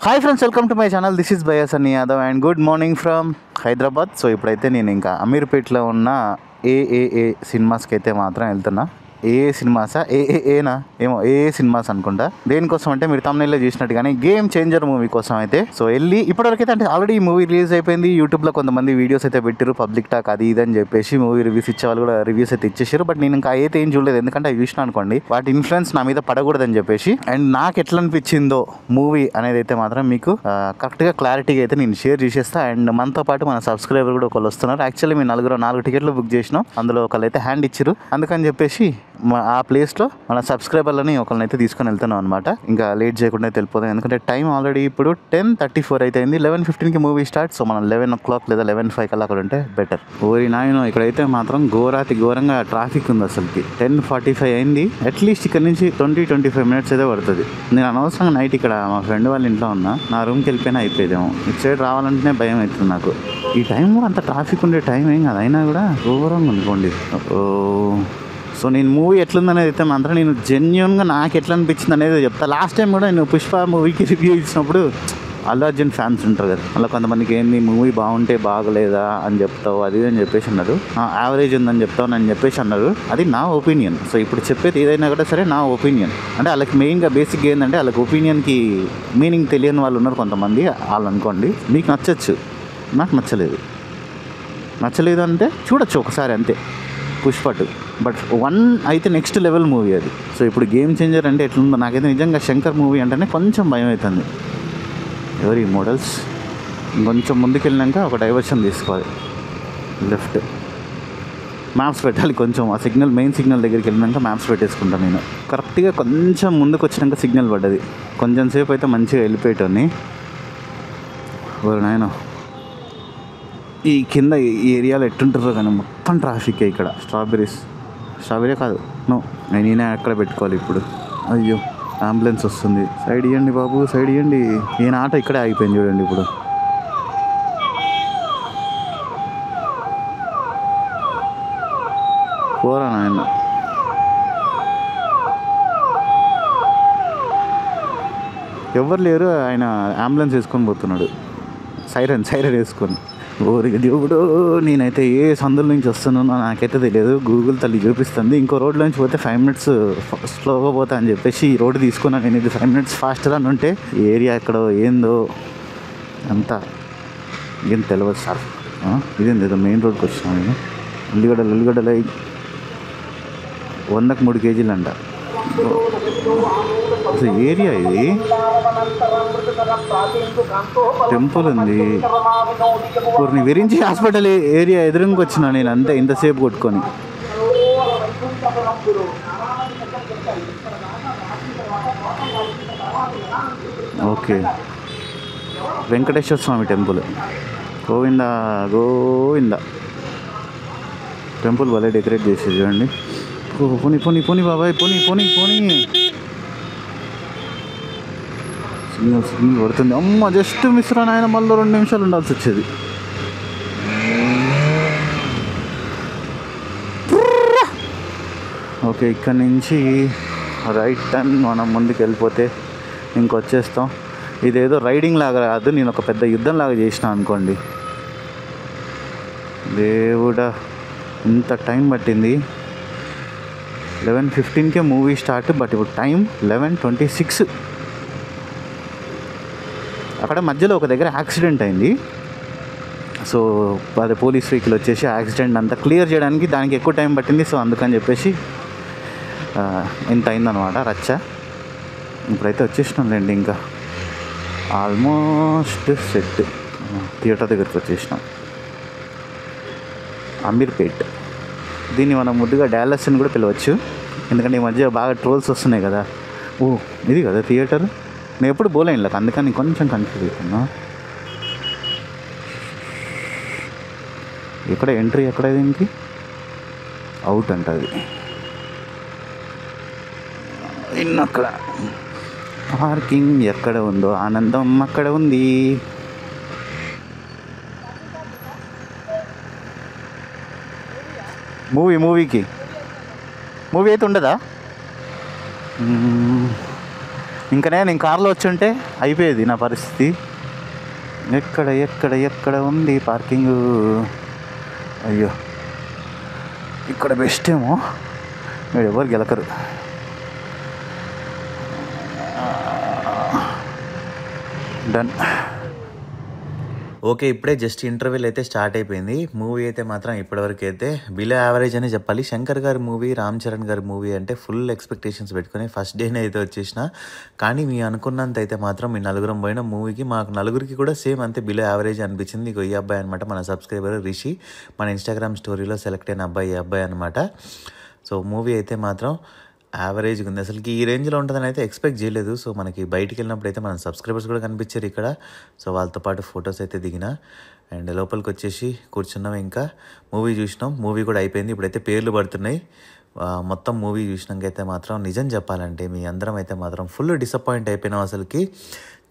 Hi friends, welcome to my channel. This is బయాస్ అని Yadav and good morning from Hyderabad. So ఇప్పుడైతే నేను ఇంకా అమీర్పేట్లో ఉన్న ఏఏఏ సినిమాస్కి అయితే మాత్రం వెళ్తున్నా. ఏ సినిమాసా ఏనా ఏమో సినిమాస్ అనుకుంటా. దేనికోసం అంటే మీరు తమిళలో చూసినట్టుగానే గేమ్ చేంజర్ మూవీ కోసం అయితే సో వెళ్ళి ఇప్పటివరకు అయితే అంటే ఆల్రెడీ ఈ మూవీ రిలీజ్ అయిపోయింది. యూట్యూబ్లో కొంతమంది వీడియోస్ అయితే పెట్టారు, పబ్లిక్ టాక్ అది ఇది అని చెప్పేసి మూవీ రివ్యూస్ ఇచ్చే వాళ్ళు కూడా రివ్యూస్ అయితే ఇచ్చేసారు. బట్ నేను ఇంకా అయితే ఏం చూడలేదు, ఎందుకంటే అవి చూసిన అనుకోండి వాటి ఇన్ఫ్లుయెన్స్ నా మీద పడకూడదని చెప్పేసి. అండ్ నాకు ఎట్లా అనిపించిందో మూవీ అనేది అయితే మాత్రం మీకు కరెక్ట్గా క్లారిటీగా అయితే నేను షేర్ చేసేస్తా. అండ్ మనతో పాటు మన సబ్స్క్రైబర్ కూడా ఒకళ్ళు వస్తున్నారు. యాక్చువల్లీ మేము 4 టికెట్లు బుక్ చేసినాం, అందులో ఒకళ్ళు అయితే హ్యాండ్ ఇచ్చారు. అందుకని చెప్పేసి ఆ ప్లేస్లో మన సబ్స్క్రైబర్లని ఒకరినైతే తీసుకొని వెళ్తున్నాం అనమాట. ఇంకా లేట్ చేయకుండా వెళ్ళిపోతాం, ఎందుకంటే టైం ఆల్రెడీ ఇప్పుడు 10:34 అయితే అయింది. 11:15కి మూవీ స్టార్ట్. సో మనం 11 o'clock లేదా 11:05 కల్లా అక్కడ ఉంటే బెటర్. ఓరి నాయన, ఇక్కడైతే మాత్రం ఘోరంగా ట్రాఫిక్ ఉంది. అసలుకి 10:45 అయింది. అట్లీస్ట్ ఇక్కడ నుంచి 20-25 minutes అయితే పడుతుంది. నేను అనవసరంగా నైట్ ఇక్కడ మా ఫ్రెండ్ వాళ్ళ ఇంట్లో ఉన్నా, నా రూమ్కి వెళ్ళిపోయినా అయిపోయేదేమో. ఇటు సైడ్ రావాలంటేనే భయం అవుతుంది నాకు. ఈ టైం కూడా అంత ట్రాఫిక్ ఉండే టైం ఏం కాదు, అయినా కూడా ఘోరంగా అనుకోండి. సో నేను మూవీ ఎట్లుందనేది అయితే మాత్రం నేను జెన్యున్గా నాకు ఎట్లా అనిపించింది అనేది చెప్తా. లాస్ట్ టైం కూడా నేను పుష్ప మూవీకి రివ్యూ ఇచ్చినప్పుడు అల్లు అర్జున్ ఫ్యాన్స్ ఉంటారు కదా, అలా కొంతమందికి ఏంది మూవీ బాగుంటే బాగలేదా అని చెప్తావు, అది అని చెప్పేసి అన్నారు. యావరేజ్ ఉందని చెప్తావు అని చెప్పేసి అన్నారు. అది నా ఒపీనియన్. సో ఇప్పుడు చెప్పేది ఏదైనా కూడా సరే నా ఒపీనియన్. అంటే వాళ్ళకి మెయిన్గా బేసిక్గా ఏంటంటే వాళ్ళకి ఒపీనియన్కి మీనింగ్ తెలియని వాళ్ళు ఉన్నారు కొంతమంది. వాళ్ళు అనుకోండి మీకు నచ్చచ్చు, నాకు నచ్చలేదు అంటే చూడొచ్చు ఒకసారి అంతే. పుష్ప 2 బట్ 1 అయితే నెక్స్ట్ లెవెల్ మూవీ అది. సో ఇప్పుడు గేమ్ చేంజర్ అంటే ఎట్లుందో నాకైతే నిజంగా శంకర్ మూవీ అంటేనే కొంచెం భయం అవుతుంది. ఎవరి మోడల్స్ కొంచెం ముందుకు వెళ్ళినాక ఒక డైవర్షన్ తీసుకోవాలి, లెఫ్ట్ మ్యాప్స్ పెట్టాలి. కొంచెం ఆ సిగ్నల్ మెయిన్ సిగ్నల్ దగ్గరికి వెళ్ళినాక మ్యాప్స్ పెట్టేసుకుంటాను నేను. కరెక్ట్గా కొంచెం ముందుకు వచ్చినాక సిగ్నల్ పడ్డది, కొంచెం సేపు అయితే మంచిగా వెళ్ళిపోయేటోని. ఎవరు నాయన ఈ కింద ఈ ఏరియాలో ఎట్టుంటారో కానీ మొత్తం ట్రాఫిక్ ఇక్కడ. స్ట్రాబెరీ కాదు, నేనే అక్కడ పెట్టుకోవాలి ఇప్పుడు. అయ్యో అంబులెన్స్ వస్తుంది, సైడ్ ఇవ్వండి బాబు, సైడ్ ఇవ్వండి. ఈయన ఆటో ఇక్కడే ఆగిపోయింది చూడండి. ఇప్పుడు పోరా నాయన. ఎవరు లేరు, ఆయన అంబులెన్స్ వేసుకొని పోతున్నాడు, సైరన్ వేసుకొని. ఓరికి దేవుడు, నేనైతే ఏ సందుల నుంచి వస్తున్నానో నాకైతే తెలియదు. గూగుల్ తల్లి చూపిస్తుంది ఇంకో రోడ్లో నుంచి పోతే 5 minutes స్లోగా పోతా అని చెప్పేసి ఈ రోడ్డు తీసుకున్నాను నేను. ఇది 5 minutes ఫాస్ట్గా అని ఉంటే ఏరియా ఎక్కడో ఏందో అంతా ఏం తెలియదు సార్. ఇదేంది ఏదో మెయిన్ రోడ్కి వచ్చినాను నేను. ఉల్లిగడ్డలు 100కి 3 kgs అంట. అసలు ఏరియా ఇది టెంపుల్ ఉంది. పూర్ణి విరించి హాస్పిటల్ ఏరియా ఎదురుకి వచ్చినా నేను అంతే, ఇంతసేపు కొట్టుకొని. ఓకే, వెంకటేశ్వర స్వామి టెంపుల్. గోవింద టెంపుల్ భలే డెకరేట్ చేసేది చూడండి. పోనీ బాబాయ్, పోనీ సిగ్నల్ పడుతుంది. అమ్మ జస్ట్ మిస్ రా నాయన, మళ్ళీ 2 నిమిషాలు ఉండాల్సి వచ్చేది. ఓకే, ఇక్కడ నుంచి రైట్ టర్న్ మనం ముందుకు వెళ్ళిపోతే ఇంకొచ్చేస్తాం. ఇదేదో రైడింగ్ లాగా కాదు, నేను ఒక పెద్ద యుద్ధం లాగా చేసిన అనుకోండి. దేవుడా, ఇంత టైం పట్టింది. 11:15కే మూవీ స్టార్ట్, బట్ ఇప్పుడు టైం 11:26. అక్కడ మధ్యలో ఒక దగ్గర యాక్సిడెంట్ అయింది. సో అదే పోలీస్ వెహికల్ వచ్చేసి యాక్సిడెంట్ అంతా క్లియర్ చేయడానికి దానికి ఎక్కువ టైం పట్టింది. సో అందుకని చెప్పేసి ఇంత అయిందనమాట రచ్చ. ఇప్పుడైతే వచ్చేసినాంలేండి, ఇంకా ఆల్మోస్ట్ సెట్. థియేటర్ దగ్గరికి వచ్చేసినాం. అమీర్పేట్, దీన్ని మనం ముద్దుగా డాలస్ అని కూడా పిలవచ్చు, ఎందుకంటే ఈ మధ్య బాగా ట్రోల్స్ వస్తున్నాయి కదా. ఇది కదా థియేటర్, నేను ఎప్పుడు పోలేను, అందుకని కొంచెం కన్ఫ్యూజ్ అవుతున్నా. ఎక్కడ ఎంట్రీ, ఎక్కడ దీనికి అవుట్ అంటది. అక్కడ పార్కింగ్ ఎక్కడ ఉందో ఆనందం అక్కడ ఉంది. మూవీ అయితే ఉండదా? ఇంకా నేను కార్లో వచ్చి ఉంటే అయిపోయేది నా పరిస్థితి. ఎక్కడ ఎక్కడ ఎక్కడ ఉంది పార్కింగ్? అయ్యో ఇక్కడ బెస్ట్ ఏమో, మీరు ఎవరు గెలకరు. డన్. ఓకే, ఇప్పుడే జస్ట్ ఇంటర్వ్యూల్ అయితే స్టార్ట్ అయిపోయింది. మూవీ అయితే మాత్రం ఇప్పటివరకు అయితే బిలో యావరేజ్ అని చెప్పాలి. శంకర్ గారి మూవీ, రామ్ చరణ్ గారి మూవీ అంటే ఫుల్ ఎక్స్పెక్టేషన్స్ పెట్టుకుని ఫస్ట్ డేనే అయితే వచ్చేసిన. కానీ మీ అనుకున్నంత అయితే మాత్రం మీ నలుగురం పోయిన మూవీకి మాకు నలుగురికి కూడా సేమ్ అంతే బిలో యావరేజ్ అనిపించింది. ఈ అబ్బాయి అనమాట మన సబ్స్క్రైబర్ రిషి, మన ఇన్స్టాగ్రామ్ స్టోరీలో సెలెక్ట్ అయిన అబ్బాయి, ఈ అబ్బాయి అనమాట. సో మూవీ అయితే మాత్రం యావరేజ్గా ఉంది. అసలుకి ఈ రేంజ్లో ఉంటుందని అయితే ఎక్స్పెక్ట్ చేయలేదు. సో మనకి బయటికి వెళ్ళినప్పుడు అయితే మన సబ్స్క్రైబర్స్ కూడా కనిపించారు ఇక్కడ. సో వాళ్ళతో పాటు ఫొటోస్ అయితే దిగిన అండ్ లోపలికి వచ్చేసి కూర్చున్నాం. ఇంకా మూవీ చూసినాం, మూవీ కూడా అయిపోయింది. ఇప్పుడైతే పేర్లు పడుతున్నాయి. మొత్తం మూవీ చూసినాకైతే మాత్రం నిజం చెప్పాలంటే మీ అందరం అయితే మాత్రం ఫుల్ డిసప్పాయింట్ అయిపోయినాం. అసలుకి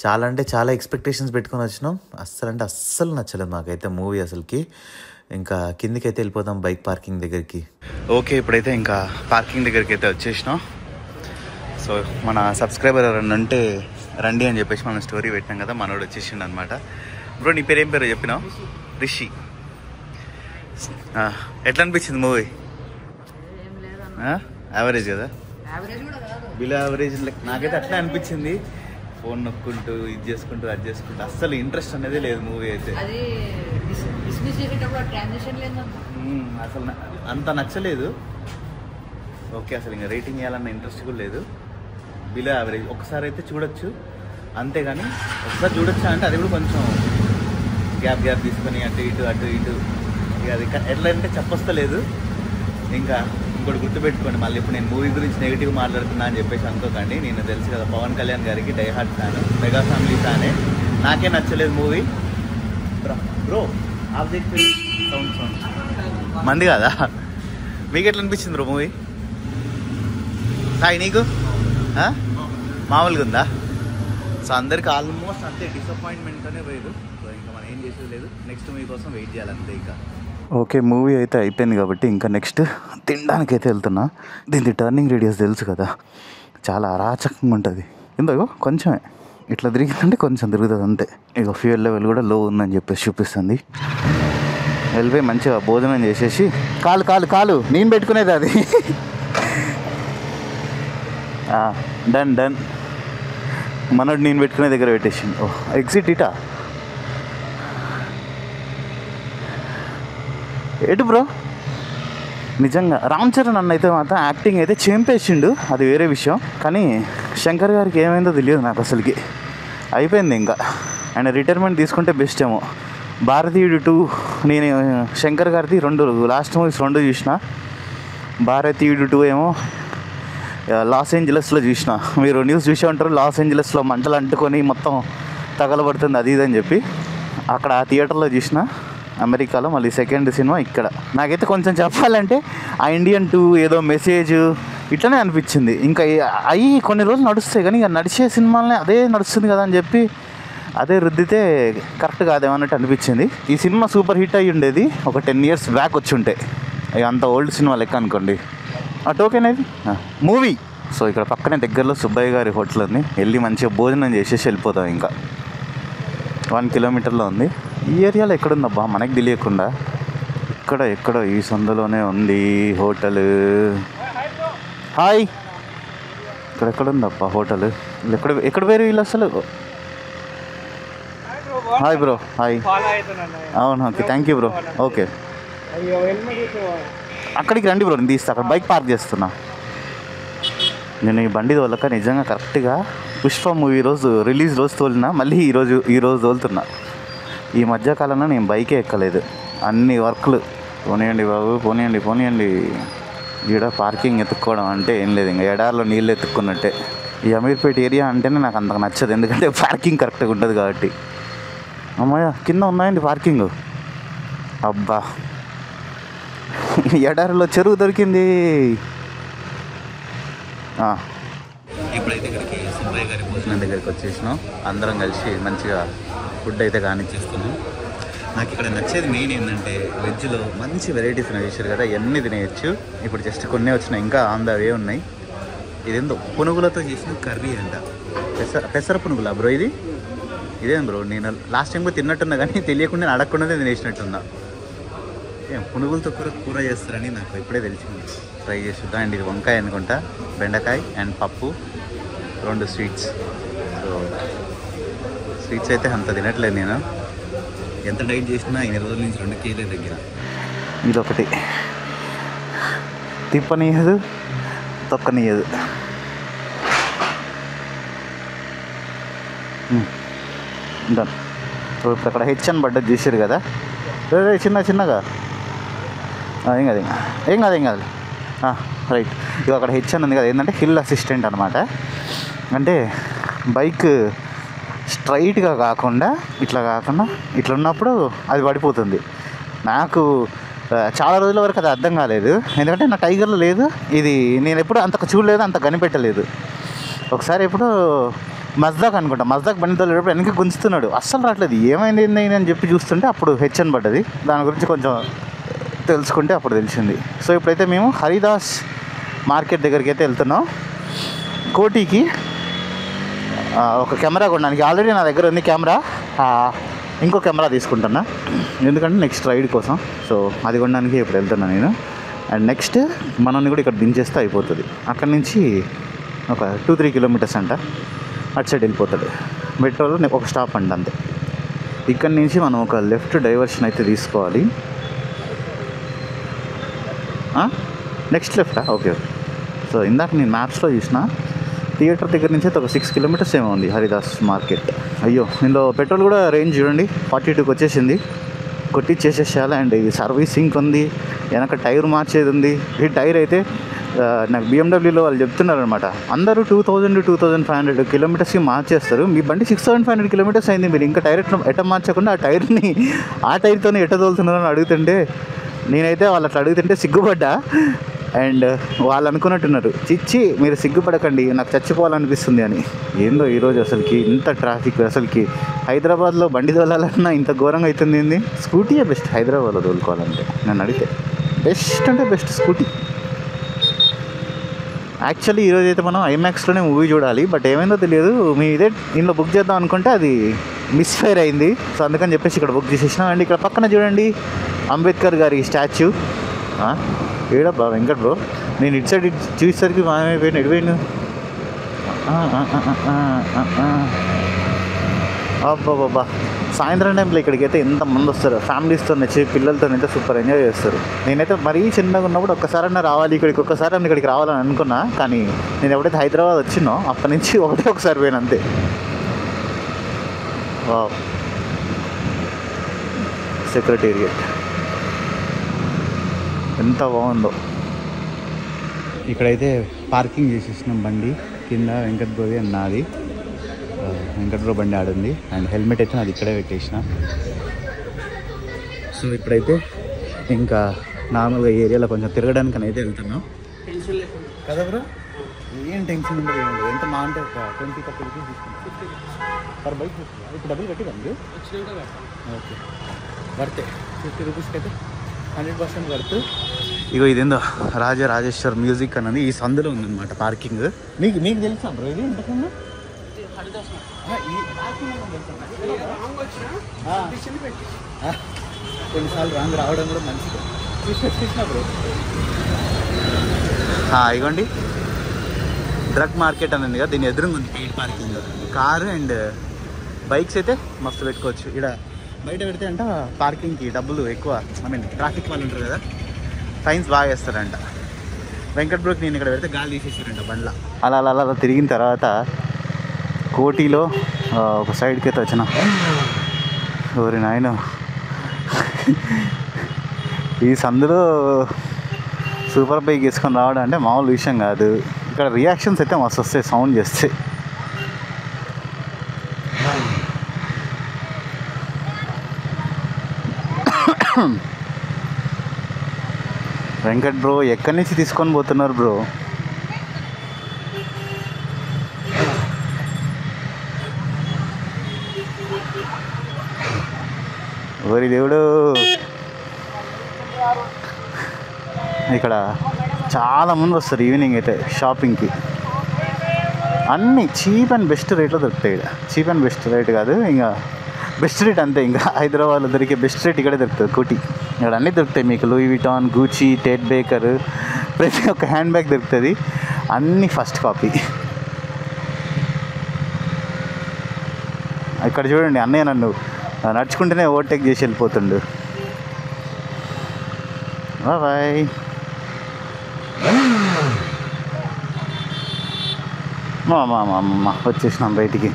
చాలా అంటే చాలా ఎక్స్పెక్టేషన్స్ పెట్టుకొని వచ్చినాం. అస్సలు నచ్చలేదు మాకైతే మూవీ అసలుకి. ఇంకా కిందికి అయితే వెళ్ళిపోదాం బైక్ పార్కింగ్ దగ్గరికి. ఓకే, ఇప్పుడైతే ఇంకా పార్కింగ్ దగ్గరికి అయితే వచ్చేసినాం. సో మన సబ్స్క్రైబర్ ఎవరన్నా ఉంటే రండి అని చెప్పేసి మనం స్టోరీ పెట్టినాం కదా, మనోడు వచ్చేసిండు అనమాట. బ్రో నీ పేరు ఏం పేరు చెప్పినావు? రిషి. ఎట్లా అనిపించింది మూవీ? యావరేజ్ కదా, బిలో యావరేజ్. నాకైతే అట్లా అనిపించింది. ఫోన్ నొక్కుంటూ ఇది చేసుకుంటూ అది చేసుకుంటూ అస్సలు ఇంట్రెస్ట్ అనేది లేదు మూవీ అయితే. అసలు అంత నచ్చలేదు. ఓకే, అసలు ఇంకా రేటింగ్ ఇవ్వాలన్న ఇంట్రెస్ట్ కూడా లేదు. Below average. ఒకసారి అయితే చూడొచ్చు అంతేగాని, ఒకసారి చూడొచ్చా అంటే అది కూడా కొంచెం గ్యాప్ తీసుకొని అటు ఇటు ఇక అది ఎట్లా అంటే చెప్పొస్తలేదు. ఇంకా ఇంకోటి గుర్తుపెట్టుకోండి, మళ్ళీ ఇప్పుడు నేను మూవీ గురించి నెగిటివ్ మాట్లాడుతున్నా అని చెప్పేసి అనుకోకండి. నేను తెలుసు కదా పవన్ కళ్యాణ్ గారికి die hard fan, mega family ఫ్యానే. నాకే నచ్చలేదు మూవీ. బ్రో ఆబ్జెక్ట్ సౌండ్ మంది కదా. మీకు ఎట్లా అనిపించింది బ్రో మూవీ? సాయి నీకు మామూలుగా ఉందా? సో అందరికి ఆల్మోస్ట్ అంతే డిసప్పాయింట్మెంట్తోనే పోయారు. సో ఇంకా మనం ఏం చేసేది లేదు, నెక్స్ట్ మూవీ కోసం వెయిట్ చేయాలంతే ఇక. ఓకే, మూవీ అయితే అయిపోయింది కాబట్టి ఇంకా నెక్స్ట్ తినడానికి అయితే వెళ్తున్నా. దీనికి టర్నింగ్ రేడియస్ తెలుసు కదా, చాలా అరాచకంగా ఉంటుంది. ఎందుకో కొంచెమే ఇట్లా తిరిగిందంటే కొంచెం తిరుగుతుంది అంతే. ఇక ఫ్యూయల్ లెవెల్ కూడా లో ఉందని చెప్పేసి చూపిస్తుంది. వెళ్ళిపోయి మంచిగా భోజనం చేసేసి కాలు నేను పెట్టుకునేది అది. డన్ మనోడు నేను పెట్టుకునే దగ్గర పెట్టేసి. ఎగ్జిట్ ఇటా ఎటు బ్రో? నిజంగా రామ్ చరణ్ అన్న అయితే మాత్రం యాక్టింగ్ అయితే చేంపేసిండు, అది వేరే విషయం. కానీ శంకర్ గారికి ఏమైందో తెలియదు నాకు అసలుకి. అయిపోయింది ఇంకా. ఆయన రిటైర్మెంట్ తీసుకుంటే బెస్ట్ ఏమో. భారతీయుడు 2 నేను శంకర్ గారిది లాస్ట్ మూవీస్ 2 చూసిన. భారతీయుడు 2 ఏమో లాస్ ఏంజలస్లో చూసిన. మీరు న్యూస్ చూసే ఉంటారు, లాస్ ఏంజలస్లో మంటలు అంటుకొని మొత్తం తగలబడుతుంది అది ఇదని చెప్పి. అక్కడ ఆ థియేటర్లో చూసిన అమెరికాలో. మళ్ళీ సెకండ్ సినిమా ఇక్కడ. నాకైతే కొంచెం చెప్పాలంటే ఆ ఇండియన్ 2 ఏదో మెసేజ్ ఇట్లనే అనిపించింది. ఇంకా అవి కొన్ని రోజులు నడుస్తాయి కానీ ఇక నడిచే సినిమాలనే అదే నడుస్తుంది కదా అని చెప్పి అదే రుద్దితే కరెక్ట్ కాదేమన్నట్టు అనిపించింది. ఈ సినిమా సూపర్ హిట్ అయ్యి ఉండేది ఒక 10 years బ్యాక్ వచ్చి ఉంటే. అంత ఓల్డ్ సినిమా లెక్క అనుకోండి. టోకెన్ అది మూవీ. సో ఇక్కడ పక్కనే దగ్గరలో సుబ్బయ్య గారి హోటల్ ఉంది. వెళ్ళి మంచిగా భోజనం చేసేసి వెళ్ళిపోతాం. ఇంకా 1 kilometerలో ఉంది. ఈ ఏరియాలో ఎక్కడుందబ్బా మనకి తెలియకుండా? ఎక్కడో ఈ సందులోనే ఉంది హోటల్. Hi, ఎక్కడుందబ్బా hotel? ఎక్కడ వేరు వీళ్ళు అసలు? Hi bro. హాయ్. అవును, okay, thank you bro. Okay, అక్కడికి రండి బ్రో, నేను తీస్తా. అక్కడ బైక్ పార్క్ చేస్తున్నా. నేను ఈ బండి తోలక నిజంగా కరెక్ట్గా పుష్ప మూవీ రిలీజ్ రోజు తోలినా, మళ్ళీ ఈరోజు తోలుతున్నా. ఈ మధ్యకాలంలో నేను బైకే ఎక్కలేదు. అన్ని వర్క్లు. పోనీయండి బాబు, పోనీయండి. ఈడ పార్కింగ్ ఎత్తుక్కోవడం అంటే ఏం లేదు, ఇంకా ఎడారిలో నీళ్ళు ఎత్తుక్కున్నట్టే. ఈ అమీర్పేట ఏరియా అంటేనే నాకు అంతగా నచ్చదు, ఎందుకంటే పార్కింగ్ కరెక్ట్గా ఉంటుంది కాబట్టి. అమ్మాయ కింద ఉన్నాయండి పార్కింగ్. అబ్బా, ఎడారిలో చెరువు దొరికింది. ఇప్పుడైతే ఇక్కడికి సుబ్బయ్య గారి భోజనం దగ్గరికి వచ్చేసినాం. అందరం కలిసి మంచిగా ఫుడ్ అయితే కానిచ్చేస్తున్నాం. నాకు ఇక్కడ నచ్చేది మెయిన్ ఏంటంటే వెజ్లో మంచి వెరైటీస్ చేశారు కదా, ఇవన్నీ తినేయచ్చు. ఇప్పుడు జస్ట్ కొన్ని వచ్చినాయి, ఇంకా ఆన్ ద వే ఉన్నాయి. ఇదేందో పునుగులతో చేసిన కర్రీ అంట. పెసర పునుగులా బ్రో ఇది? ఇదేం బ్రో, నేను లాస్ట్ టైం కూడా తిన్నట్టున్నా కానీ తెలియకుండా నేను అడగకుండానే తినేసినట్టున్నా. ఏం పునుగులతో కూర చేస్తారని నాకు ఇప్పుడే తెలిసింది. ట్రై చేసి చూద్దాం. అండ్ ఇది వంకాయ అనుకుంటా, బెండకాయ అండ్ పప్పు, 2 స్వీట్స్. సో స్వీట్స్ అయితే అంత తినట్లేదు నేను. ఎంత డైట్ చేసినా 2 రోజుల నుంచి 2 కేజీల దగ్గర. ఇదొకటి తిప్పనీయదు, తొక్కనీయదు. డన్. సో ఇప్పుడు అక్కడ హెచ్ అని పడ్డది చూసారు కదా, చిన్నగా ఏం కాదు రైట్. ఇక అక్కడ హెచ్ అని ఉంది కదా, ఏంటంటే హిల్ అసిస్టెంట్ అనమాట. అంటే బైక్ స్ట్రైట్గా కాకుండా ఇట్లా ఉన్నప్పుడు అది పడిపోతుంది. నాకు చాలా రోజుల వరకు అది అర్థం కాలేదు, ఎందుకంటే నా టైగర్లో లేదు ఇది. నేను ఎప్పుడు అంత చూడలేదు, అంత కనిపెట్టలేదు. ఒకసారి ఎప్పుడు మజ్దాక్ అనుకుంటా, మజ్దాక్ బండి తోలేటప్పుడు వెనక్కి గుంజుతున్నాడు, అస్సలు రావట్లేదు. ఏమైంది అని చెప్పి చూస్తుంటే అప్పుడు హెచ్ అని పడ్డది. దాని గురించి కొంచెం తెలుసుకుంటే అప్పుడు తెలిసింది. సో ఇప్పుడైతే మేము హరిదాస్ మార్కెట్ దగ్గరికి అయితే వెళ్తున్నాం. కోటికి ఒక కెమెరా కొనడానికి ఆల్రెడీ నా దగ్గర ఉంది కెమెరా. ఇంకో కెమెరా తీసుకుంటున్నా ఎందుకంటే నెక్స్ట్ రైడ్ కోసం. సో అది కొనడానికి ఇప్పుడు వెళ్తున్నా నేను. అండ్ నెక్స్ట్ మనల్ని కూడా ఇక్కడ దించేస్తే అయిపోతుంది. అక్కడి నుంచి ఒక 2-3 కిలోమీటర్స్ అంట అటు సైడ్ వెళ్ళిపోతాడు. మెట్రోలో ఒక స్టాప్ అండి అంతే. ఇక్కడి నుంచి మనం ఒక లెఫ్ట్ డైవర్షన్ అయితే తీసుకోవాలి. నెక్స్ట్ లెఫ్టా? ఓకే. సో ఇందాక నేను మ్యాప్స్లో చూసిన థియేటర్ దగ్గర నుంచి అయితే ఒక 6 కిలోమీటర్స్ ఏమో ఉంది హరిదాస్ మార్కెట్. అయ్యో, ఇందులో పెట్రోల్ కూడా రేంజ్ చూడండి 42కి వచ్చేసింది. కొట్టిచ్చేసేసేయాలి. అండ్ ఇది సర్వీసింగ్ ఉంది, వెనక టైర్ మార్చేది ఉంది. ఈ టైర్ అయితే నాకు బిఎండబ్ల్యూలో వాళ్ళు చెప్తున్నారు అనమాట, అందరూ 2000-2500 కిలోమీటర్స్కి మార్చేస్తారు. మీ బండి 6500 కిలోమీటర్స్ అయింది, మీరు ఇంకా టైర్ ఎట్ట మార్చకుండా ఆ టైర్తోనే ఎట్ట తోలుతున్నారని అడుగుతుంటే, నేనైతే వాళ్ళు అట్లా అడుగుతుంటే సిగ్గుపడ్డా. అండ్ వాళ్ళు అనుకున్నట్టున్నారు, చిచ్చి మీరు సిగ్గుపడకండి, నాకు చచ్చిపోవాలనిపిస్తుంది అని. ఏందో ఈరోజు అసలుకి ఇంత ట్రాఫిక్. అసలుకి హైదరాబాద్లో బండి తోలాలన్నా ఇంత ఘోరంగా అవుతుంది ఏంది? స్కూటీయే బెస్ట్ హైదరాబాద్లో తోలుకోవాలంటే నన్ను అడిగితే. బెస్ట్ అంటే బెస్ట్ స్కూటీ. యాక్చువల్లీ ఈరోజు అయితే మనం ఐమాక్స్లోనే మూవీ చూడాలి, బట్ ఏమైందో తెలియదు. మీ ఇదే ఇంట్లో బుక్ చేద్దాం అనుకుంటే అది మిస్ఫైర్ అయింది. సో అందుకని చెప్పేసి ఇక్కడ బుక్ చేసేసినాం. అండ్ ఇక్కడ పక్కన చూడండి అంబేద్కర్ గారి స్టాచ్యూ. ఏడబ్బా వెంకట్ బ్రో, నేను ఇటు సైడ్ చూసేసరికి మాయమైపోయిన ఎడిపోయిన. అబ్బాబ్బా, సాయంత్రం టైంలో ఇక్కడికైతే ఎంతమంది వస్తారు, ఫ్యామిలీస్తో నచ్చి పిల్లలతో అయితే సూపర్ ఎంజాయ్ చేస్తారు. నేనైతే మరీ చిన్నగా ఉన్నప్పుడు ఒక్కసారన్నా రావాలి ఇక్కడికి, ఒక్కసారి ఇక్కడికి రావాలని అనుకున్నా. కానీ నేను ఎప్పుడైతే హైదరాబాద్ వచ్చినో అప్పటి నుంచి ఒకసారి పోయాను అంతే. సెక్రటేరియట్ ఎంత బాగుందో. ఇక్కడైతే పార్కింగ్ చేసేసినాం బండి కింద. వెంకట్ బ్రోది అండ్ నాది. వెంకట్ బ్రో బండి ఆడుంది. అండ్ హెల్మెట్ అయితే నాది ఇక్కడే పెట్టేసిన. సో ఇప్పుడైతే ఇంకా నార్మల్గా ఏరియాలో కొంచెం తిరగడానికి అయితే వెళ్తున్నాం కదా బ్రో. ఏం టెన్షన్ ఉండదు, ఏముండదు. ఎంత మా అంటే ఒక 20-30 రూపీస్ తీసుకుంటాం పర్ బైక్. ఇప్పుడు డబ్బులు కట్టిదండి. ఓకే, వర్తే 50 రూపీస్కి అయితే 100% వర్త్. ఇగో ఇదేందో రాజేశ్వర్ మ్యూజిక్ అన్నది ఈ సందులో ఉందన్నమాట పార్కింగ్. మీకు తెలుసా బ్రో ఇది ఇంతకుముందు? కొన్నిసార్లు రాంగ్ రావడం కూడా మంచిది. చూసిన బ్రో. ఇగోండి డ్రగ్ మార్కెట్ అని ఉంది కదా, దీని ఎదురుగా ఉంది paid parking. Car and bikes అయితే మస్తు పెట్టుకోవచ్చు. ఇక్కడ బయట పెడితే అంట పార్కింగ్కి డబ్బులు ఎక్కువ. ట్రాఫిక్ వాళ్ళు ఉంటారు కదా, ఫైన్స్ బాగా వేస్తారంట. వెంకట్ బ్రోకి నేను ఇక్కడ పెడితే గాలి తీసేసారంట బండ్ల. అలా తిరిగిన తర్వాత కోటిలో ఒక సైడ్కి అయితే వచ్చిన. ఎవరి నాయన ఈ సందులో సూపర్ బైక్ వేసుకొని రావడం అంటే మామూలు విషయం కాదు. ఇక్కడ రియాక్షన్స్ అయితే మస్తు వస్తాయి సౌండ్ చేస్తే. వెంకట్ బ్రో ఎక్కడి నుంచి తీసుకొని పోతున్నారు బ్రో? ఓరి దేవుడు, ఇక్కడ చాలామంది వస్తారు ఈవినింగ్ అయితే షాపింగ్కి. అన్నీ చీప్ అండ్ బెస్ట్ రేట్లో దొరుకుతాయి ఇక్కడ. చీప్ అండ్ బెస్ట్ రేట్ కాదు, ఇంకా బెస్ట్ రేట్ అంతే. ఇంకా హైదరాబాద్లో దొరికే బెస్ట్ రేట్ ఇక్కడే దొరుకుతుంది కోటి. ఇక్కడ అన్నీ దొరుకుతాయి మీకు. Louis Vuitton, Gucci, Ted Baker, ప్రతి ఒక్క హ్యాండ్ బ్యాగ్ దొరుకుతుంది. అన్నీ ఫస్ట్ కాపీ. ఇక్కడ చూడండి, అన్నయ్య నన్ను నడుచుకుంటేనే ఓవర్టేక్ చేసి వెళ్ళిపోతుండు. బాయ్. మా వచ్చేసినాం బయటికి.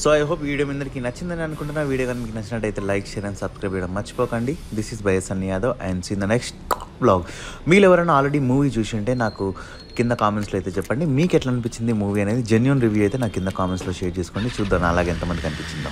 సో ఐ హోప్ వీడియో మీ అందరికీ నచ్చిందని అనుకుంటున్నా. వీడియో కనుక మీకు నచ్చినట్టయితే లైక్, షేర్ అండ్ సబ్స్క్రైబ్ చేయడం మర్చిపోకండి. This is by Sunny Yadav and see the next blog. మీరు ఎవరైనా ఆల్రెడీ మూవీ చూసి ఉంటే నాకు కింద కామెంట్స్లో అయితే చెప్పండి. మీకు ఎట్లా అనిపించింది మూవీ అనేది. జెన్యూన్ రివ్యూ అయితే నాకు కింద కామెంట్స్లో షేర్ చేసుకోండి. చూద్దాం అలాగే ఎంతమందికి అనిపించిందో.